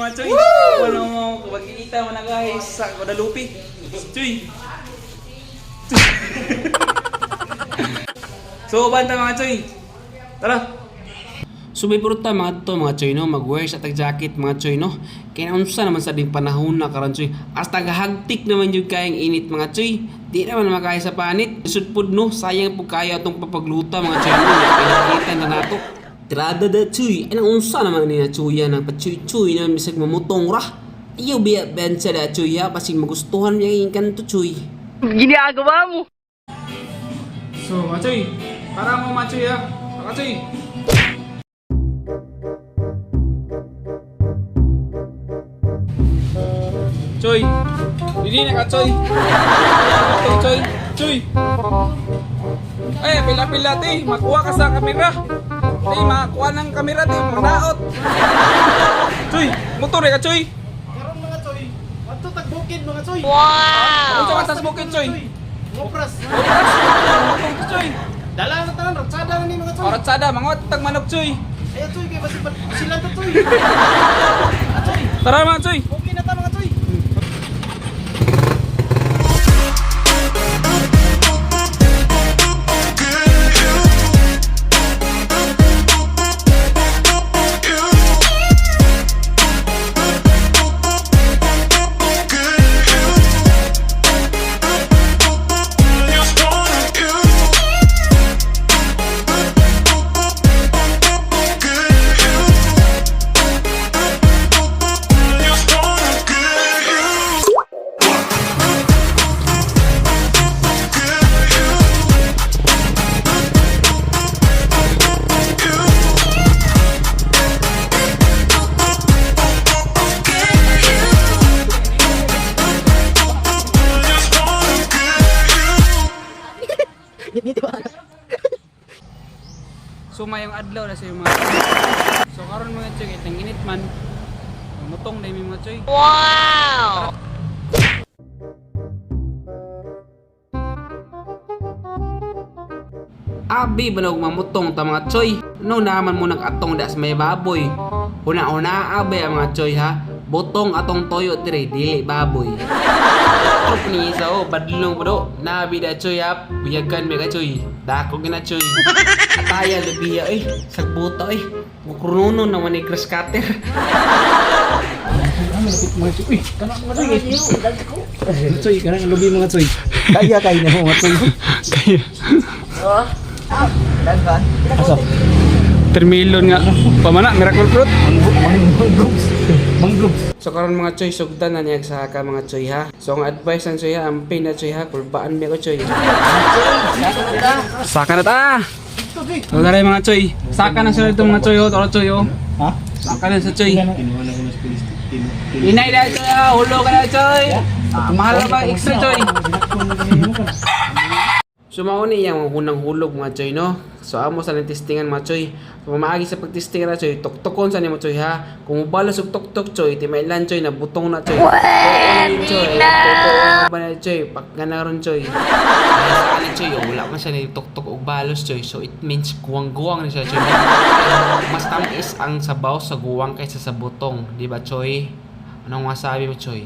mga Choy. Wala mo, magkikita mo na guys sa Guadalupe. Choy. So, banta mga Choy. Tara. So may puro ta mga to mga Choy no, mag-wear sa tag-jacket mga Choy no. Kaya naunsa naman sa ding panahon na karon Choy. Hasta gahagtik naman yung kayang init mga Choy. Di naman makaya sa panit. Sudpod no, sayang po kaya itong papagluta mga Choy no. Pinakita na nato. Tirada da Choy. Anong unsa naman ni na Choy yan ang pa-Choy na bisag mamutong ra. Ayaw biya bensa da Choy ha, pasing magustuhan niya yung kanto Choy. Ginagawa mo. So mga Choy, para mo mga Choy ha. Mga Choy. Choy, hindi na ka Choy. Choy, Choy. Ay, pila-pila ti, makuha ka sa kamera. Ti, makakuha ng kamera ti, manaot. Choy, motor ka Choy. Karon mga Choy, ato tagbukid mga Choy. Wow! Ano sa tas bukid Choy? Mopras. Motor Choy. Dala na tanan, ratsada na ni mga Choy. Orat sada, mangot tag manok Choy. Ay Choy kay basi sila to Choy. Choy, Tara mga Choy. okay na ta mga Choy. So mayong adlaw na sa mga So karon mga Choy, itang init man. Mutong na yung mga Choy. Wow! Abi banog mamutong ta mga Choy. No naman mo nag-atong das may baboy. Una-una abi ang mga Choy ha. Botong atong toyo dire dili baboy. Trup ni isa o badlong bro. Nabi da Choy ha. Biyagan mi ka Choy. Dako gina Choy. Ataya lubiya sagbuta Mukruno naman ni grass cutter. Mga Choy, kana mga Choy. Choy, kana ang lubi mga Choy. Kaya na mga Choy. Kaya. Daghan. Asa? Termilon nga. Pamana, miracle fruit. Mangroves. So karon mga Choy, sugdan na niya sa ka mga Choy ha. So ang advice ng Choy ha, amping na Choy ha, kulbaan mi ko Choy. Saka na ta. So dara mga Choy. Saka na sa itong mga Choy ho, toro Choy ho. Ha? Saka na sa Choy. Inay na Choy ha, ulo ka na Choy. Mahal ba extra Choy? So mauni yung unang hulog mga Choy no. So amo sa testingan mga Choy. So maagi sa pagtestingan na Choy, tuktokon sa nimo Choy ha. Kung ubalos og tuktok Choy, ti mailan Choy na butong na Choy. Choy. Ba na Choy, pagkanaron Choy. Ani Choy, wala man siya ni tuktok og balos Choy. So it means guwang-guwang ni siya Choy. Mas tamis ang sabaw sa guwang kaysa sa butong, di ba Choy? Anong masabi mo Choy?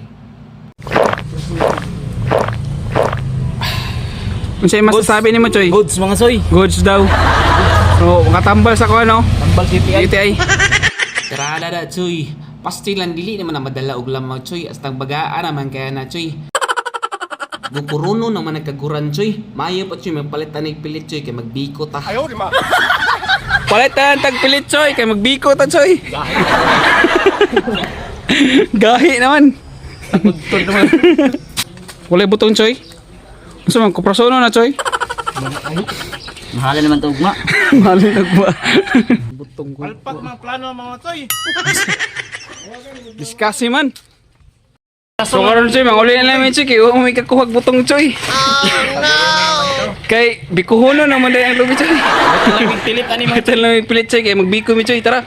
Kung sa'yo masasabi ni mo, Choy? Goods mga Choy. Goods daw. So, makatambal sa ko, ano? Tambal KTI. Karada da, Choy. Pastilan, dili naman na madala og lamang, Choy. Astang bagaan naman kaya na, Choy. Gukuruno naman nagkaguran, Choy. Mayo pa, Choy. Magpalitan ng pilit, Choy. Kaya magbiko ta. Ayaw, di ma. Palitan tag pilit, Choy. Kaya magbiko ta, Choy. Gahi naman. Butod naman. Walay butong, Choy. Gusto man, kuprasono na, Choy. Mahalin naman ito ugma. Mahalin nagba. Butong ko. Alpak mga plano mga Choy. Discussing man. So karon Choy, manguli na namin Choy. Kaya may kakuhag butong Choy. Oh no! Kay bikuhono naman dahil ang lubi Choy. Pilit ani mga Ito lang may pilit Choy. Kaya magbiko mi Choy. Tara.